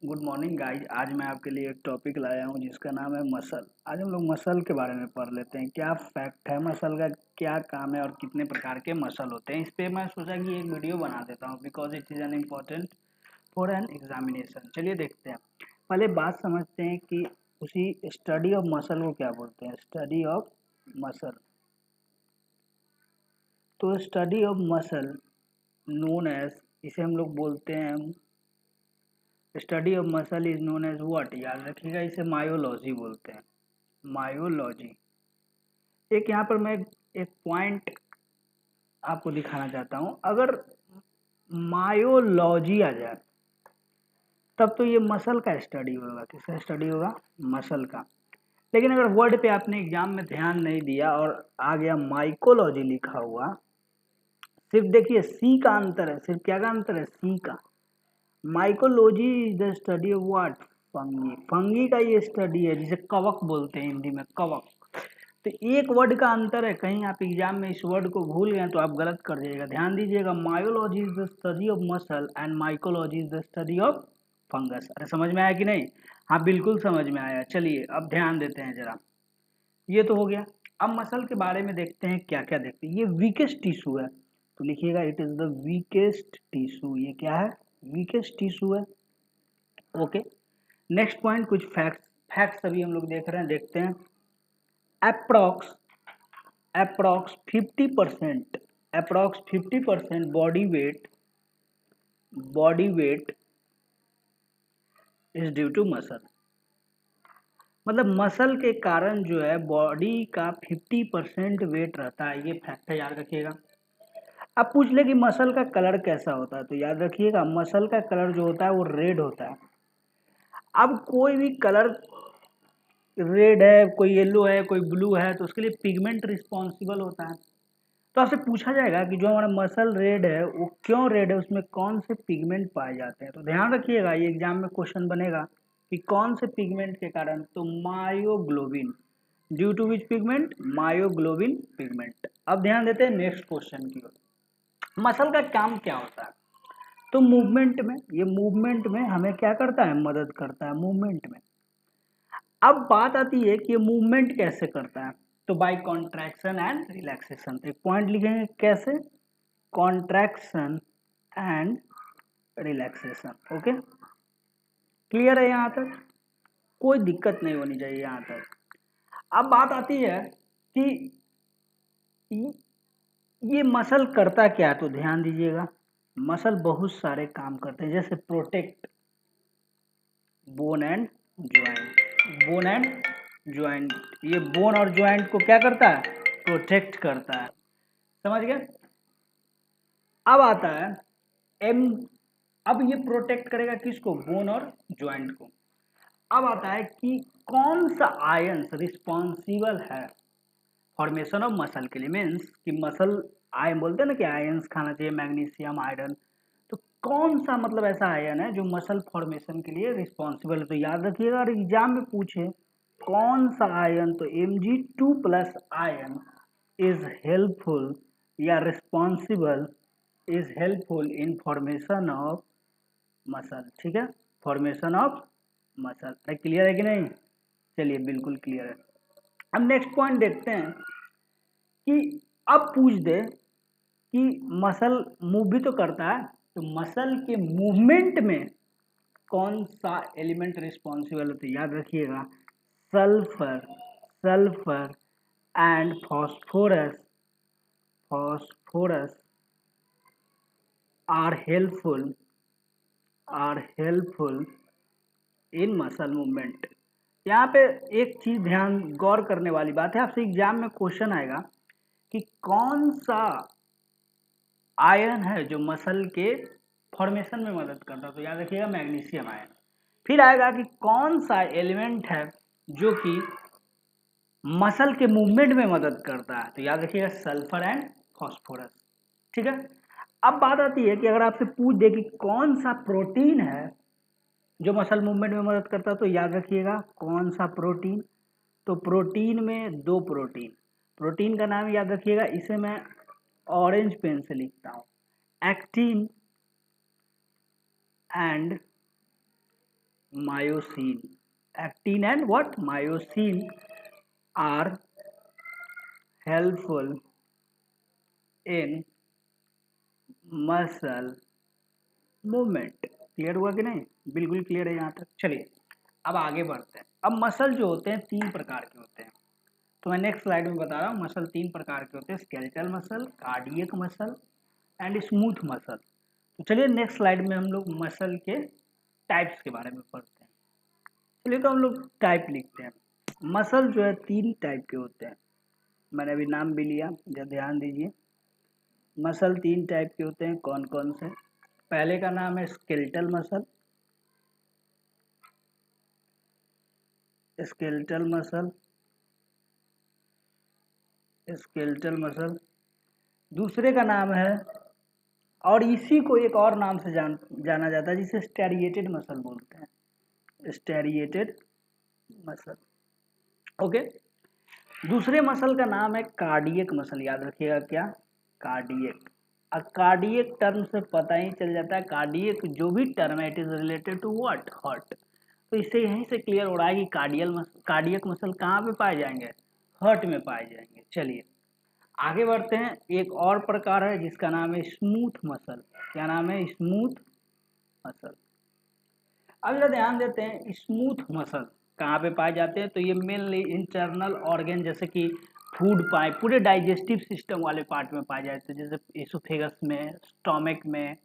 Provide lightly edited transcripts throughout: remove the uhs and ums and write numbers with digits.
Good morning guys. आज मैं आपके लिए एक टॉपिक लाया हूँ जिसका नाम है मसल। आज हम लोग मसल के बारे में पढ़ लेते हैं। क्या फैक्ट है मसल का, क्या काम है और कितने प्रकार के मसल होते हैं। इस पे मैं सोचा कि एक वीडियो बना देता हूँ because it is an important for an examination. चलिए देखते हैं। पहले बात समझते हैं कि उसी स्टडी ऑफ मसल को क्या बोलते हैं। स्टडी ऑफ मसल, तो study of muscle known as, इसे हम लोग बोलते हैं, study of muscle is known as what. याद रखिएगा, इसे मायोलॉजी बोलते हैं। मायोलॉजी। एक यहाँ पर मैं एक पॉइंट आपको दिखाना चाहता हूँ। अगर मायोलॉजी आ जाए तब तो ये मसल का स्टडी होगा। किसका स्टडी होगा? मसल का। लेकिन अगर वर्ड पे आपने एग्जाम में ध्यान नहीं दिया और आ गया माइकोलॉजी लिखा हुआ, सिर्फ देखिए सी का अंतर है। सिर्फ क्या का अंतर है? सी का। Mycology is the study of what? Fungi. Fungi का ये स्टडी है जिसे कवक बोलते हैं हिंदी में, कवक। तो एक वर्ड का अंतर है। कहीं आप एग्जाम में इस वर्ड को भूल गए तो आप गलत कर जाइएगा। ध्यान दीजिएगा, myology is the study of muscle and mycology is the study of fungus. अरे समझ में आया कि नहीं? हाँ बिल्कुल समझ में आया। चलिए अब ध्यान देते हैं जरा। ये तो हो गया। अब मसल के बारे में देखते हैं क्या क्या देखते हैं। ये वीकेस्ट टिश्यू है, तो लिखिएगा it is the weakest tissue. ये क्या है? वीकेस्ट टिश्यू है। ओके, नेक्स्ट पॉइंट, कुछ फैक्ट्स। फैक्ट्स अभी हम लोग देख रहे हैं, देखते हैं। Approx approx 50%, approx 50% body weight is due to muscle. मतलब मसल के कारण जो है बॉडी का 50% वेट रहता है। ये फैक्ट है, याद रखिएगा। अब पूछ ले कि मसल का कलर कैसा होता है, तो याद रखिएगा मसल का कलर जो होता है वो रेड होता है। अब कोई भी कलर रेड है, कोई येलो है, कोई ब्लू है, तो उसके लिए पिगमेंट रिस्पॉन्सिबल होता है। तो आपसे पूछा जाएगा कि जो हमारा मसल रेड है वो क्यों रेड है, उसमें कौन से पिगमेंट पाए जाते हैं। तो ध्यान रखिएगा, ये एग्जाम में क्वेश्चन बनेगा कि कौन से पिगमेंट के कारण। तो myoglobin, due to which pigment? Myoglobin pigment. अब ध्यान देते हैं नेक्स्ट क्वेश्चन की ओर। मसल का काम क्या होता है? तो मूवमेंट में, ये मूवमेंट में हमें क्या करता है? मदद करता है मूवमेंट में। अब बात आती है कि ये मूवमेंट कैसे करता है। तो बाय कॉन्ट्रैक्शन एंड रिलैक्सेशन। एक पॉइंट लिखेंगे कैसे? Contraction and relaxation. Okay, clear है यहाँ तक? कोई दिक्कत नहीं होनी चाहिए यहाँ तक। अब बात आती है कि ये मसल करता क्या है, तो ध्यान दीजिएगा। मसल बहुत सारे काम करते हैं, जैसे protect bone and joint. Bone and joint, ये बोन और ज्वाइंट को क्या करता है? प्रोटेक्ट करता है। समझ गए? अब आता है एम। अब ये प्रोटेक्ट करेगा किसको? बोन और ज्वाइंट को। अब आता है कि कौन सा आयंस रिस्पॉन्सिबल है फॉर्मेशन ऑफ मसल के लिए। मीन्स कि मसल आयन बोलते हैं ना कि आयंस खाना चाहिए, मैग्नीशियम, आयरन। तो कौन सा मतलब ऐसा आयन है जो मसल फॉर्मेशन के लिए रिस्पॉन्सिबल है? तो याद रखिएगा, और एग्जाम में पूछे कौन सा आयन, तो Mg2+ आयन इज हेल्पफुल या responsible, is helpful in formation of muscle. ठीक है, फॉर्मेशन ऑफ मसल। क्लियर है कि नहीं? चलिए बिल्कुल क्लियर है। अब नेक्स्ट पॉइंट देखते हैं कि अब पूछ दे कि मसल मूव भी तो करता है, तो मसल के मूवमेंट में कौन सा एलिमेंट रिस्पॉन्सिबल होता है? याद रखिएगा, sulphur, sulphur and phosphorus, phosphorus are helpful, are helpful in muscle movement. यहाँ पे एक चीज ध्यान गौर करने वाली बात है, आपसे एग्जाम में क्वेश्चन आएगा कि कौन सा आयन है जो मसल के फॉर्मेशन में मदद करता है। तो याद रखिएगा मैग्नीशियम आयन। फिर आएगा कि कौन सा एलिमेंट है जो कि मसल के मूवमेंट में मदद करता है। तो याद रखिएगा सल्फर एंड फॉस्फोरस। ठीक है। अब बात आती है कि अगर आपसे पूछ दे कि कौन सा प्रोटीन है जो मसल मूवमेंट में मदद करता है, तो याद रखिएगा कौन सा प्रोटीन। तो प्रोटीन में दो प्रोटीन, प्रोटीन का नाम याद रखिएगा, इसे मैं ऑरेंज पेन से लिखता हूं, actin and myosin, actin and what, myosin are helpful in muscle movement. Clear हुआ कि नहीं? बिल्कुल क्लियर है यहाँ तक। चलिए अब आगे बढ़ते हैं। अब मसल जो होते हैं 3 प्रकार के होते हैं, तो मैं नेक्स्ट स्लाइड में बता रहा हूँ। मसल 3 प्रकार के होते हैं, skeletal muscle, cardiac muscle and smooth muscle. तो चलिए नेक्स्ट स्लाइड में हम लोग मसल के टाइप्स के बारे में पढ़ते हैं। चलिए तो हम लोग टाइप लिखते हैं। मसल जो है 3 टाइप के होते हैं, मैंने अभी नाम भी लिया, जरा ध्यान दीजिए। मसल 3 टाइप के होते हैं, कौन कौन से? पहले का नाम है skeletal muscle, skeletal muscle, skeletal muscle. दूसरे का नाम है, और इसी को एक और नाम से जाना जाता है जिसे स्टेरिएटेड मसल बोलते हैं, स्टेरिएटेड मसल। ओके। दूसरे मसल का नाम है कार्डियक मसल, याद रखिएगा क्या? कार्डियक। अब कार्डियक टर्म से पता ही चल जाता है, कार्डियक जो भी टर्म है it is related to what, heart. तो इससे यहीं से क्लियर हो रहा है कि कार्डियक मसल कहाँ पे पाए जाएंगे? हार्ट में पाए जाएंगे। चलिए आगे बढ़ते हैं। एक और प्रकार है जिसका नाम है स्मूथ मसल। क्या नाम है? Smooth muscle. अब जरा ध्यान देते हैं, स्मूथ मसल कहाँ पे पाए जाते हैं? तो ये मेनली इंटरनल ऑर्गन जैसे कि फूड पाइप, पूरे डाइजेस्टिव सिस्टम वाले पार्ट में पाए जाते हैं, जैसे एसोफेगस में, स्टोमक में,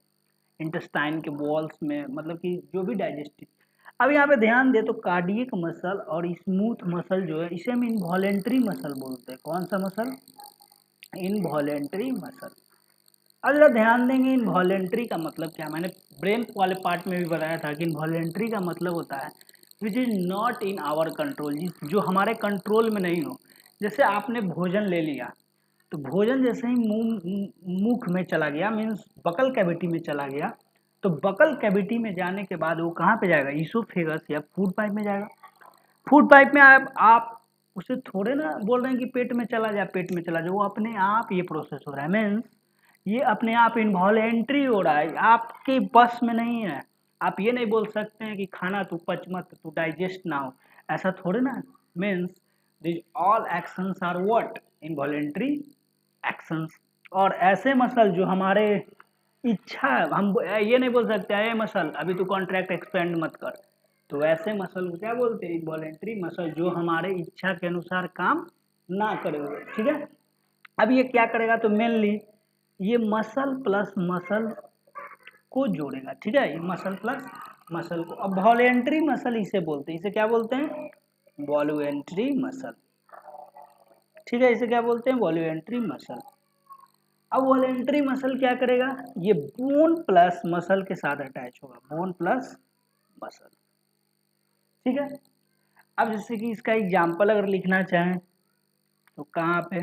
इंटेस्टाइन के वॉल्स में, मतलब कि जो भी डाइजेस्टिव। अब यहाँ पे ध्यान दे तो कार्डियक मसल और स्मूथ मसल जो है इसे हम इनवॉलेंट्री मसल बोलते हैं। कौन सा मसल? Involuntary muscle. अब जरा ध्यान देंगे, इनवॉलेंट्री का मतलब क्या? मैंने ब्रेन वाले पार्ट में भी बताया था कि इनवॉलेंट्री का मतलब होता है which is not in our control, जो हमारे कंट्रोल में नहीं हो। जैसे आपने भोजन ले लिया, तो भोजन जैसे ही मुख में चला गया, मीन्स बकल कैविटी में चला गया, तो बकल कैविटी में जाने के बाद वो कहाँ पे जाएगा? ईसोफेगस या फूड पाइप में जाएगा। फूड पाइप में आप उसे थोड़े ना बोल रहे हैं कि पेट में चला जा, पेट में चला जा, वो अपने आप ये प्रोसेस हो रहा है। मीन्स ये अपने आप इनवॉलेंट्री हो रहा है, आपके बस में नहीं है। आप ये नहीं बोल सकते हैं कि खाना तू पच मत, तू डाइजेस्ट ना हो, ऐसा थोड़े ना। Means this all actions are what? Involuntary actions. और ऐसे मसल जो हमारे इच्छा, हम ये नहीं बोल सकते है मसल अभी तू कॉन्ट्रैक्ट एक्सपेंड मत कर, तो ऐसे मसल को क्या बोलते हैं? इनवॉलेंट्री मसल, जो हमारे इच्छा के अनुसार काम ना करे हुए। ठीक है। अब ये क्या करेगा? तो मेनली ये मसल प्लस मसल को जोड़ेगा। ठीक है, ये मसल प्लस मसल को। अब वॉलेंट्री मसल इसे बोलते हैं, इसे क्या बोलते हैं? Voluntary muscle. ठीक है, इसे क्या बोलते हैं? Voluntary muscle. अब वॉलेंट्री मसल क्या करेगा? ये बोन प्लस मसल के साथ अटैच होगा, बोन प्लस मसल। ठीक है। अब जैसे कि इसका एग्जाम्पल अगर लिखना चाहें तो कहाँ पे?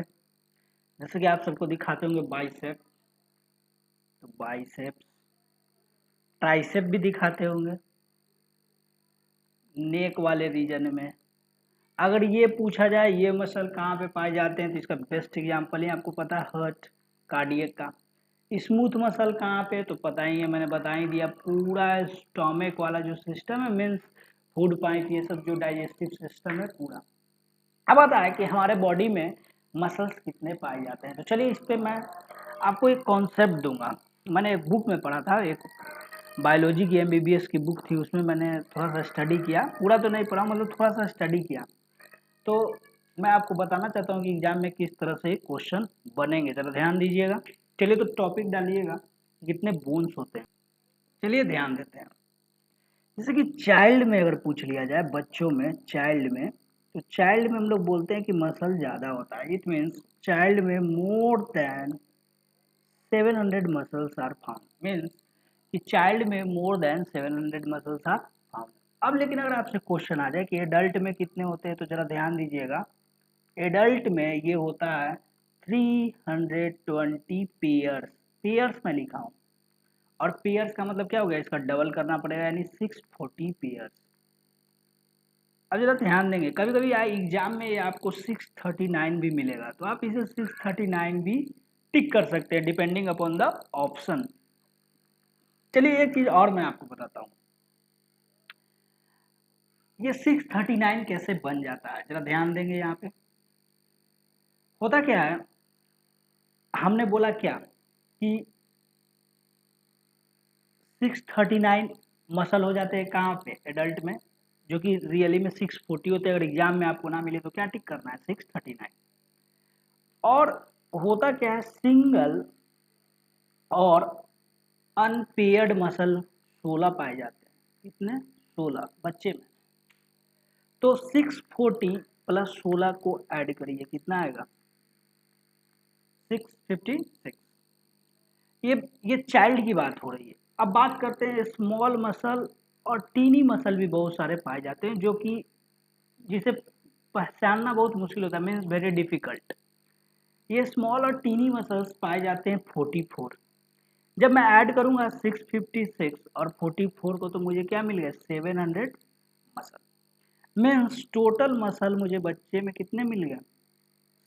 जैसे कि आप सबको दिखाते होंगे बाइसेप, तो बाइसेप्स, ट्राइसेप भी दिखाते होंगे नेक वाले रीजन में। अगर ये पूछा जाए ये मसल कहाँ पे पाए जाते हैं, तो इसका बेस्ट एग्जाम्पल ही आपको पता है, हार्ट, कार्डियक का। स्मूथ मसल कहाँ पे? तो पता ही है, मैंने बता ही दिया, पूरा स्टोमक वाला जो सिस्टम है, मीन्स फूड पाइप, ये सब जो डाइजेस्टिव सिस्टम है पूरा। अब आता है कि हमारे बॉडी में मसल्स कितने पाए जाते हैं। तो चलिए इस पे मैं आपको एक कॉन्सेप्ट दूंगा। मैंने एक बुक में पढ़ा था, एक बायोलॉजी की एमबीबीएस की बुक थी, उसमें मैंने थोड़ा सा स्टडी किया, पूरा तो नहीं पढ़ा, मतलब थोड़ा सा स्टडी किया। तो मैं आपको बताना चाहता हूँ कि एग्जाम में किस तरह से क्वेश्चन बनेंगे, जरा ध्यान दीजिएगा। चलिए तो टॉपिक डालिएगा, कितने बोन्स होते हैं। चलिए ध्यान देते हैं। जैसे कि चाइल्ड में अगर पूछ लिया जाए, बच्चों में, चाइल्ड में, तो चाइल्ड में हम लोग बोलते हैं कि मसल ज़्यादा होता है। इट मीन्स चाइल्ड में more than 700 muscles are found. Means कि चाइल्ड में more than 700 muscles are found. अब लेकिन अगर आपसे क्वेश्चन आ जाए कि एडल्ट में कितने होते हैं, तो जरा ध्यान दीजिएगा। एडल्ट में ये होता है 320 पेयर्स। पेयर्स में लिखा हूँ, और पेयर्स का मतलब क्या हो गया? इसका डबल करना पड़ेगा, यानी 640 पेयर्स। अब जरा ध्यान देंगे, कभी कभी एग्जाम में आपको 639 भी मिलेगा, तो आप इसे 639 भी टिक कर सकते हैं डिपेंडिंग अपॉन द ऑप्शन। चलिए एक चीज और मैं आपको बताता हूँ। ये 639 कैसे बन जाता है, जरा ध्यान देंगे। यहाँ पे होता क्या है, हमने बोला क्या कि 639 मसल हो जाते हैं कहाँ पे, एडल्ट में, जो कि रियली में 640 होते हैं। अगर एग्जाम में आपको ना मिले तो क्या टिक करना है, 639। और होता क्या है, सिंगल और अनपेयर्ड मसल 16 पाए जाते हैं। कितने, 16 बच्चे में। तो 640 प्लस 16 को ऐड करिए, कितना आएगा, 656। ये चाइल्ड की बात हो रही है। अब बात करते हैं स्मॉल मसल और टीनी मसल भी बहुत सारे पाए जाते हैं, जो कि जिसे पहचानना बहुत मुश्किल होता है, मीन्स वेरी डिफिकल्ट। ये स्मॉल और टीनी मसल्स पाए जाते हैं 44। जब मैं ऐड करूंगा 656 और 44 को तो मुझे क्या मिल गया, 700 मसल। मीन्स टोटल मसल मुझे बच्चे में कितने मिल गया,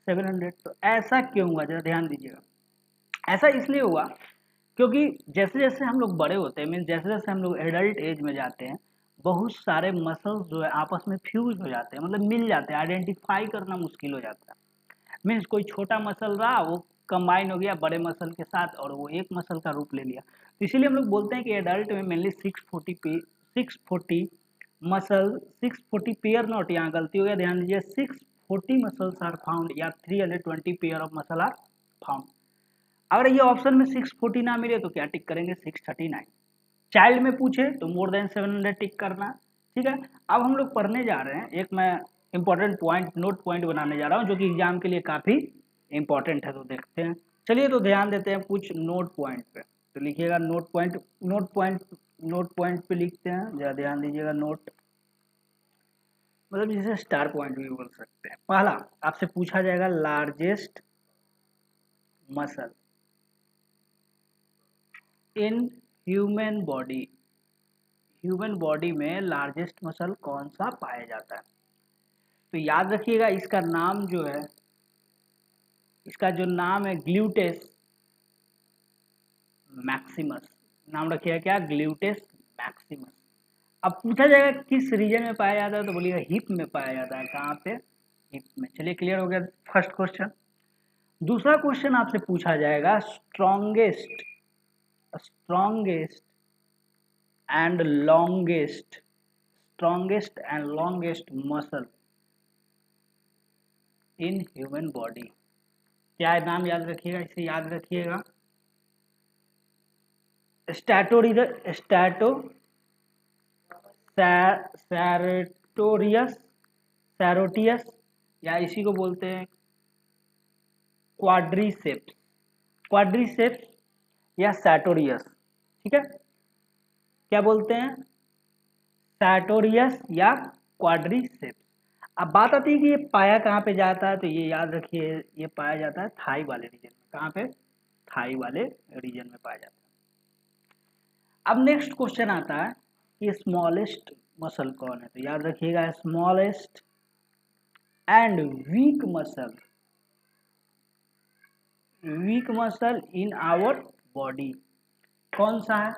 700। तो ऐसा क्यों हुआ, जरा ध्यान दीजिएगा। ऐसा इसलिए हुआ क्योंकि जैसे जैसे हम लोग बड़े होते हैं, मीन्स जैसे जैसे हम लोग एडल्ट एज में जाते हैं, बहुत सारे मसल्स जो है आपस में फ्यूज हो जाते हैं, मतलब मिल जाते हैं, आइडेंटिफाई करना मुश्किल हो जाता है। मीन्स कोई छोटा मसल रहा, वो कंबाइन हो गया बड़े मसल के साथ और वो एक मसल का रूप ले लिया। तो इसीलिए हम लोग बोलते हैं कि एडल्ट में मेनली 640 मसल, 640 पेयर, नॉट, यहाँ गलती हो गया, ध्यान दीजिए, 640 मसल्स आर फाउंड या 320 pair of muscle are found. अगर ये ऑप्शन में 640 ना मिले तो क्या टिक करेंगे, 639। चाइल्ड में पूछे तो मोर देन 700 टिक करना। ठीक है, अब हम लोग पढ़ने जा रहे हैं, एक मैं इंपॉर्टेंट पॉइंट, नोट पॉइंट बनाने जा रहा हूँ, जो कि एग्जाम के लिए काफी इंपॉर्टेंट है। तो देखते हैं, चलिए तो ध्यान देते हैं कुछ नोट पॉइंट पे। तो लिखिएगा नोट पॉइंट, नोट पॉइंट पे लिखते हैं, जरा ध्यान दीजिएगा। नोट मतलब जिसे स्टार पॉइंट भी बोल सकते हैं। पहला आपसे पूछा जाएगा largest muscle in human body, human body में लार्जेस्ट मसल कौन सा पाया जाता है। तो याद रखिएगा इसका नाम जो है, इसका जो नाम है ग्लूटेस मैक्सिमस, नाम रखिएगा क्या, ग्लूटेस मैक्सिमस। अब पूछा जाएगा किस रीजन में पाया जाता है, तो बोलिएगा हिप में पाया जाता है। कहाँ पे, हिप में। चलिए क्लियर हो गया फर्स्ट क्वेश्चन। दूसरा क्वेश्चन आपसे पूछा जाएगा strongest strongest and longest strongest and longest muscle in human body. क्या है नाम, याद रखिएगा, इसे याद रखिएगा, स्टैटो सैरोटियस, सैरोटियस, या इसी को बोलते हैं क्वाड्रीसेप्स, क्वाड्रीसेप्स या सैटोरियस। ठीक है, क्या बोलते हैं, सैटोरियस या क्वाड्रीसेप्स। अब बात आती है कि ये पाया कहाँ पे जाता है, तो ये याद रखिए, ये पाया जाता है थाई वाले रीजन में। कहाँ पे, थाई वाले रीजन में पाया जाता है। अब नेक्स्ट क्वेश्चन आता है कि स्मॉलेस्ट मसल कौन है, तो याद रखिएगा smallest and weak muscle in our body कौन सा है,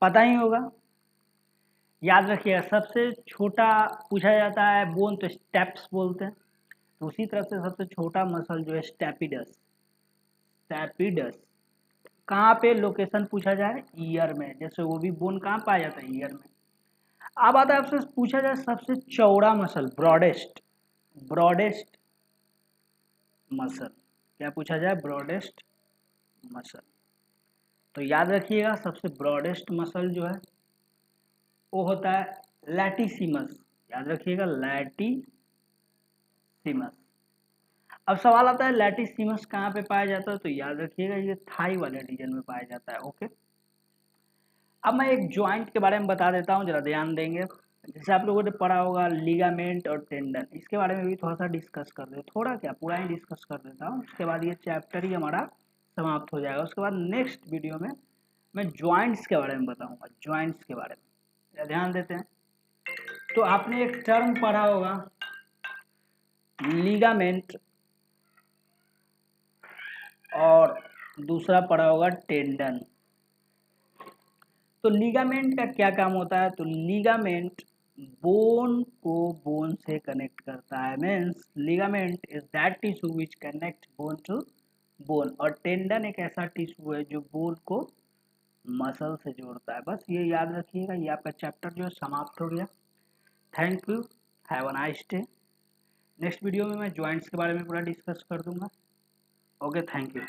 पता ही होगा। याद रखिएगा सबसे छोटा पूछा जाता है बोन, तो स्टेप्स बोलते हैं। तो उसी तरह से सबसे छोटा मसल जो है स्टेपिडस, स्टेपिडस। कहाँ पे लोकेशन पूछा जाए, ईयर में, जैसे वो भी बोन कहाँ पाया जाता है, ईयर में। अब आता है आपसे पूछा जाए सबसे चौड़ा मसल, ब्रॉडेस्ट, ब्रॉडेस्ट मसल, क्या पूछा जाए, ब्रॉडेस्ट मसल। तो याद रखिएगा सबसे ब्रॉडेस्ट मसल जो है वो होता है लैटिसिमस, याद रखिएगा लैटिसिमस। अब सवाल आता है लैटिसिमस कहाँ पे पाया जाता है, तो याद रखिएगा ये थाई वाले रीजन में पाया जाता है। ओके, अब मैं एक ज्वाइंट के बारे में बता देता हूँ, जरा ध्यान देंगे। जैसे आप लोगों ने पढ़ा होगा लिगामेंट और टेंडन, इसके बारे में भी थोड़ा सा डिस्कस कर दे, थोड़ा क्या पूरा ही डिस्कस कर देता हूँ, उसके बाद ये चैप्टर ही हमारा समाप्त हो जाएगा। उसके बाद नेक्स्ट वीडियो में मैं ज्वाइंट्स के बारे में बताऊंगा, ज्वाइंट्स के बारे में। ध्यान देते हैं, तो आपने एक टर्म पढ़ा होगा लिगामेंट और दूसरा पढ़ा होगा टेंडन। तो लिगामेंट का क्या काम होता है, तो लिगामेंट बोन को बोन से कनेक्ट करता है, means ligament is that tissue which connect bone to bone, और टेंडन एक ऐसा टिश्यू है जो बोन को मसल से जोड़ता है। बस ये याद रखिएगा, ये आपका चैप्टर जो है समाप्त हो गया। Thank you, have a nice day. Next video में मैं जॉइंट्स के बारे में पूरा डिस्कस कर दूंगा। Okay, thank you.